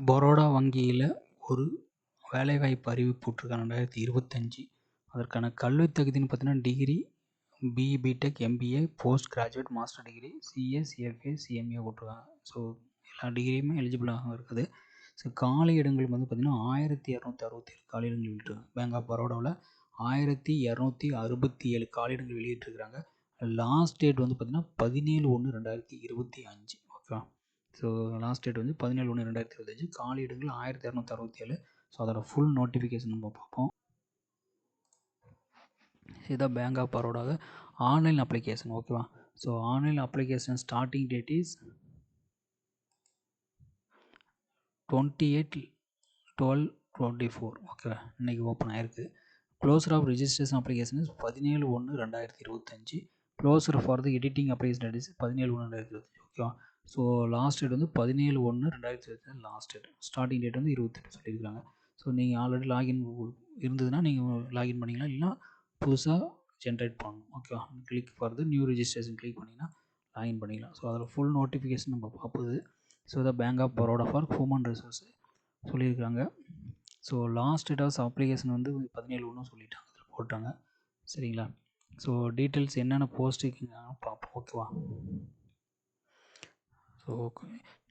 பரோடா வங்கியில் ஒரு வேலைவாய்ப்பு அறிவிப்பு விட்ருக்காங்க 2025. அதற்கான கல்வி தகுதின்னு பார்த்தீங்கன்னா degree BE BTech MBA post graduate master degree CA CFA CMA போட்டிருக்காங்க. ஸோ எல்லா டிகிரியுமே எலிஜிபிளாக இருக்குது. ஸோ காலி இடங்கள் வந்து பார்த்திங்கன்னா 1267 காலி இடங்கள் வெளியிட்டிருக்காங்க. பேங்க் ஆஃப் பரோடாவில் 1267 காலி இடங்கள் வெளியிட்டிருக்கிறாங்க. லாஸ்ட் டேட் வந்து பார்த்திங்கன்னா 17/1/2025. ஓகேவா. ஸோ லாஸ்ட் டேட் வந்து 17/1/2025. காலி இடங்கள் 1267. ஸோ அதோட ஃபுல் நோட்டிஃபிகேஷன் நம்ம பார்ப்போம். இதுதான் பேங்க் ஆஃப் பரோடாவில் ஆன்லைன் அப்ளிகேஷன். ஓகேவா. So online application starting date is 28/12/24. ஓகேவா. இன்றைக்கி ஓப்பன் ஆகிருக்கு. Closure of registration application is 17/1/2025. Closure for the editing application date is 17/1/2025. ஓகேவா. ஸோ லாஸ்ட் டேட் வந்து 17/1/2025 லாஸ்ட் டேட். ஸ்டார்டிங் டேட் வந்து 28 சொல்லியிருக்காங்க. ஸோ நீங்கள் ஆல்ரெடி லாகின் இருந்ததுன்னா நீங்கள் லாகின் பண்ணிக்கலாம், இல்லைனா புதுசாக ஜென்ரேட் பண்ணணும். ஓகேவா. Click for the new registration click பண்ணிங்கன்னா லாகின் பண்ணிக்கலாம். ஸோ அதில் ஃபுல் நோட்டிஃபிகேஷன் நம்ம பார்ப்பது. So the bank of Baroda for human resource சொல்லியிருக்காங்க. So last date of application வந்து 17/1 சொல்லிட்டாங்க, அதில் போட்டாங்க. சரிங்களா. ஸோ டீட்டெயில்ஸ் என்னென்ன போஸ்டிங் பார்ப்போம். ஓகேவா. So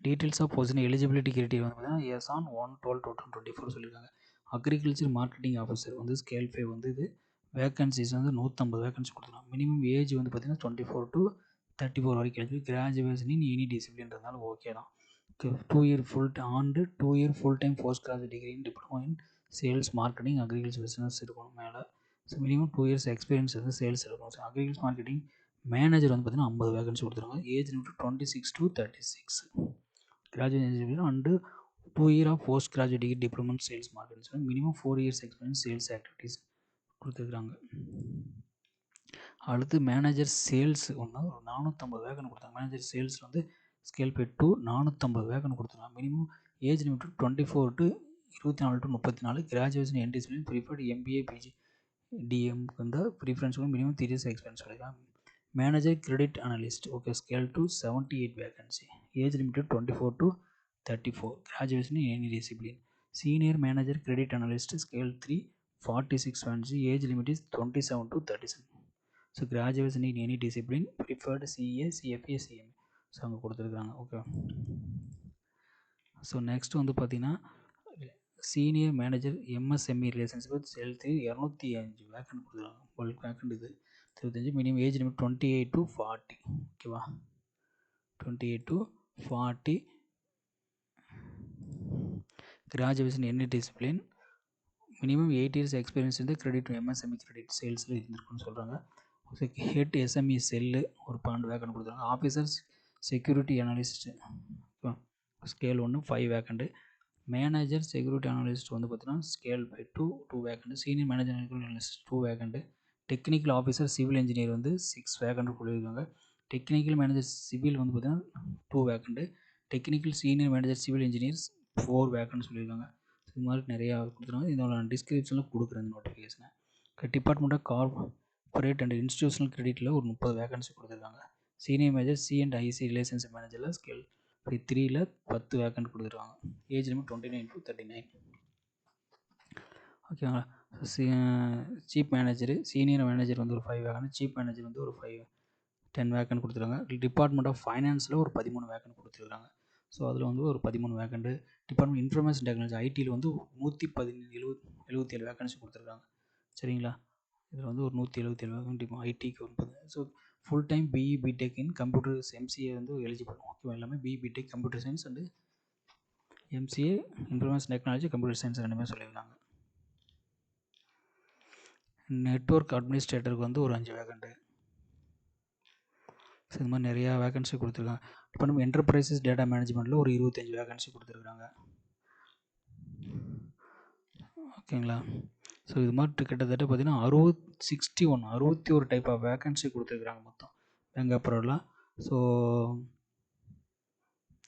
details of posting eligibility criteria வந்து பார்த்தீங்கன்னா எஸ் ஆன் 1/12/2024 சொல்லியிருக்காங்க. அக்ரிகல்ச்சர் மார்க்கெட்டிங் ஆஃபீஸர் வந்து ஸ்கேல் 5 வந்து இது வேகன்சிஸ் வந்து 150 வேகன்சி கொடுத்துருக்காங்க. மினிமம் ஏஜ் வந்து பார்த்தீங்கன்னா 24 to 34 வரைக்கும் இருக்குது. கிராஜுவேஷன் இன் எனி டிசிப்ளின்றதுனால ஓகே தான். 2 year full and 2 year full time post graduate degree in diploma in sales marketing agriculture business இருக்கணும் மேலே. ஸோ மினிமம் 2 இயர்ஸ் எக்ஸ்பீரியன்ஸ் வந்து சேல்ஸ் இருக்கணும். ஸோ அக்ரிகல்ச்சர் மார்க்கெட்டிங் மேனேஜர் வந்து பார்த்தீங்கன்னா 50 வேகன்சி கொடுத்துருக்காங்க. Age limit 26 to 36. Graduation and 2 year of post graduate degree diploma in sales marketing minimum 4 years experience sales activities கொடுத்துருக்குறாங்க. அடுத்து manager sales ஒன்று 450 vacancy கொடுத்தாங்க. Manager sales வந்து ஸ்கேல் பை 2 450 வேகன் கொடுத்துருக்காங்க. Minimum age limit 24 to 24 to 34. Graduation in discipline preferred MBA PG DM வந்து preference minimum 3 years experience கிடைக்கலாம். Manager credit analyst okay scale to 78 vacancy. Age limit 24 to 34. Graduation in any discipline. Senior manager credit analyst scale 3 46 vacancy. Age limit is 27 to 37. So graduation in any discipline preferred CA CFA CMA. So அங்கே கொடுத்துருக்குறாங்க. Okay. So next வந்து பார்த்தீங்கன்னா senior manager MSME relationship sale 205 vacant கொடுத்துருக்காங்க. Bulk vacant இது 25. Minimum age limit 28 to 40. ஓகேவா. 28 to 40. Graduation any discipline minimum 8 years experience வந்து credit MSME credit சேல்ஸில் இருந்திருக்குன்னு சொல்கிறாங்க. ஹெட் எஸ்எம்இ செல்லு ஒரு 12 வேக்கண்ட் கொடுத்துருக்காங்க. Officers security analyst scale 1 5 vacant. Manager security analyst வந்து பார்த்தீங்கன்னா scale 2 vacant. Senior manager analyst 2 vacant. Technical officer civil engineer வந்து 6 vacant கொடுத்துருக்காங்க. Technical manager civil வந்து பார்த்தீங்கன்னா 2 vacant. Technical senior manager civil engineers 4 vacant சொல்லியிருக்காங்க. இது மாதிரி நிறையா கொடுத்துருக்காங்க. இதோட டிஸ்கிரிப்ஷனில் கொடுக்குறேன் இந்த நோட்டிஃபிகேஷனை. Department of corporate and institutional கிரெடிட்டில் ஒரு 30 வேகன்சி கொடுத்துருக்காங்க. சீனியர் மேனேஜர் C&IC ரிலேஷன்ஷிப் மேனேஜரில் ஸ்கேல் 3ல் 10 வேக்கண்ட் கொடுத்துருக்காங்க. Age limit 29 to 39. ஓகேங்களா. சீஃப் மேனேஜர் சீனியர் மேனேஜர் வந்து ஒரு 5 வேக்கண்ட். சீஃப் மேனேஜர் வந்து ஒரு 10 வேக்கண்ட் கொடுத்துருக்காங்க. டிபார்ட்மெண்ட் ஆஃப் ஃபைனான்ஸில் ஒரு 13 வேக்கண்ட் கொடுத்துருக்காங்க. ஸோ அதில் வந்து ஒரு 13 வேக்கண்ட்டு. டிபார்ட்மெண்ட் இன்ஃபர்மேஷன் டெக்னாலஜி ஐடியில் வந்து 177 வேக்கன்சி கொடுத்துருக்காங்க. சரிங்களா. இதில் வந்து ஒரு 177 வேக்கன்ட் ஐடிக்கு வருது. So full time BE BTech in computers MCA வந்து எலிஜிபிள். ஓகேவா. எல்லாமே BE BTech computer science and MCA information technology computer science ரெண்டுமே சொல்லியிருக்காங்க. நெட்வொர்க் அட்மினிஸ்ட்ரேட்டருக்கு வந்து ஒரு 5 வேக்கண்ட்டு. ஸோ இது மாதிரி நிறையா வேகன்சி கொடுத்துருக்காங்க. இப்போ நம்ம என்டர்பிரைசஸ் டேட்டா மேனேஜ்மெண்ட்டில் ஒரு 25 வேகன்சி கொடுத்துருக்குறாங்க. ஓகேங்களா. ஸோ இது மாதிரி கிட்டத்தட்ட பார்த்தீங்கன்னா 61 டைப் ஆஃப் வேகன்சி கொடுத்துருக்குறாங்க மொத்தம் bank of Baroda. So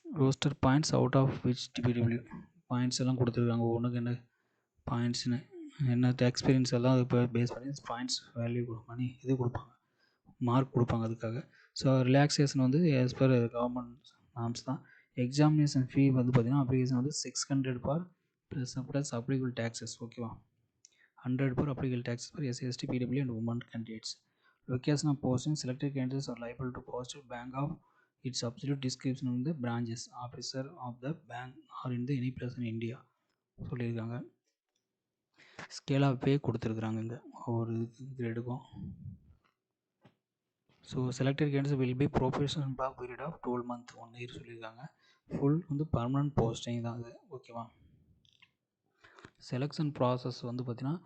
roster points out of which DPW points எல்லாம் கொடுத்துருக்காங்க. ஒன்றுக்கு என்ன பாயிண்ட்ஸ்னு என்ன எக்ஸ்பீரியன்ஸ் எல்லாம் அது இப்போ பேஸ் பண்ணி பாயிண்ட்ஸ் வேல்யூ மணி இது கொடுப்பாங்க, மார்க் கொடுப்பாங்க அதுக்காக. ஸோ ரிலாக்ஸேஷன் வந்து ஆஸ் பர் கவர்மெண்ட் நார்ம்ஸ் தான். எக்ஸாமினேஷன் ஃபீ வந்து பார்த்தீங்கன்னா அப்ளிகேஷன் வந்து 600 ப்ளஸ் அப்ளிகபிள் டேக்ஸஸ். ஓகேவா, 100 per applicable taxes for SC, ST, PW and women candidates. Location of posting, selected candidates are liable to post at bank of its absolute description in the branches officer of the bank or in the any place in India சொல்லியிருக்காங்க. Scale of pay கொடுத்துருக்குறாங்க இங்கே ஒவ்வொரு கிரேடுக்கும். So selected candidates will be professional block period of 12 month 1 year சொல்லியிருக்காங்க. Full வந்து permanent posting தான் அது. ஓகேவா, செலெக்ஷன் ப்ராசஸ் வந்து பார்த்திங்கன்னா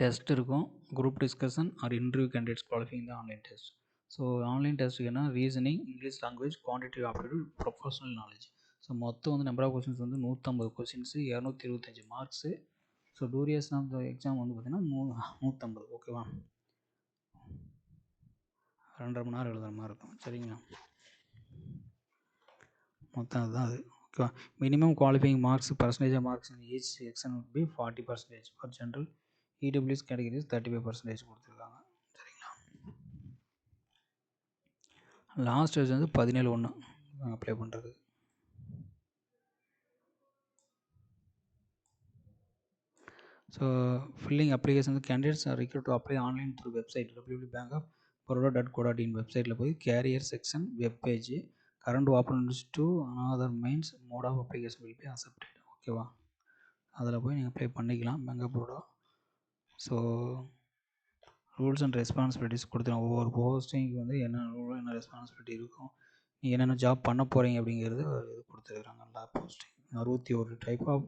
டெஸ்ட் இருக்கும், group discussion or interview candidates qualifying the online test. So online டெஸ்ட்டுக்கு என்ன reasoning, English language, quantitative aptitude, professional knowledge. So மொத்தம் வந்து நம்பர் ஆஃப் கொஸ்டின்ஸ் வந்து 150 questions, 225 marks. So duration of the exam வந்து பார்த்திங்கன்னா 150. ஓகேவா, 2.5 மணி நேரம் எழுதுகிற மாதிரி இருக்கும். சரிங்களா, மொத்தம் அதுதான் அது. ஓகேவா, minimum qualifying marks percentage of marks in each section would be 40%. For general EWS categories 35% கொடுத்துருக்காங்க. சரிங்களா, லாஸ்ட் டேட் வந்து 17/1 அப்ளை பண்ணுறது. So filling application candidates are required to apply online through website www.bankofbaroda.co.in வெப்சைட்டில் போய் career section web page current opens to another mains mode of application will be accepted. ஓகேவா, அதில் போய் நீங்கள் அப்ளை பண்ணிக்கலாம் bank of Baroda. So rules and responsibilities கொடுத்துருவோம். ஒவ்வொரு போஸ்டிங்க்கு வந்து என்ன ரூல் என்ன ரெஸ்பான்சிபிலிட்டி இருக்கும், நீங்கள் என்னென்ன ஜாப் பண்ண போகிறீங்க அப்படிங்கிறது இது கொடுத்துருக்குறாங்க. எல்லா போஸ்டிங் 61 டைப் ஆஃப்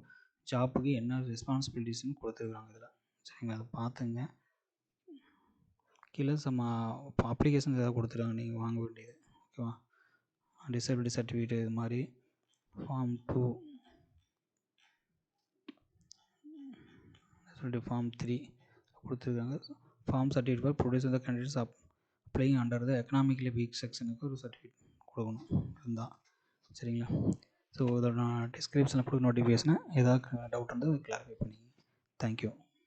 ஜாப்புக்கு என்ன ரெஸ்பான்சிபிலிட்டிஸ்னு கொடுத்துருக்குறாங்க இதில். சரிங்களா, அதை பார்த்துங்க. கீழே அப்ளிகேஷன் ஏதாவது கொடுத்துருக்காங்க நீங்கள் வாங்க வேண்டியது. ஓகேவா, டிசபிலிட்டி சர்டிஃபிகேட் இது மாதிரி ஃபார்ம் 2, ஃபார்ம் 3 கொடுத்துருக்காங்க. Form certificate for produce the candidates applying under the economically weak செக்ஷனுக்கு ஒரு சர்டிஃபிகேட் கொடுக்கணும் இருந்தால். சரிங்களா, ஸோ இதோட நான் டிஸ்கிரிப்ஷனில் கொடுக்க நோட்டிஃபிகேஷனை ஏதாவது டவுட் இருந்தால் கிளாரிஃபை பண்ணிங்க. தேங்க்யூ.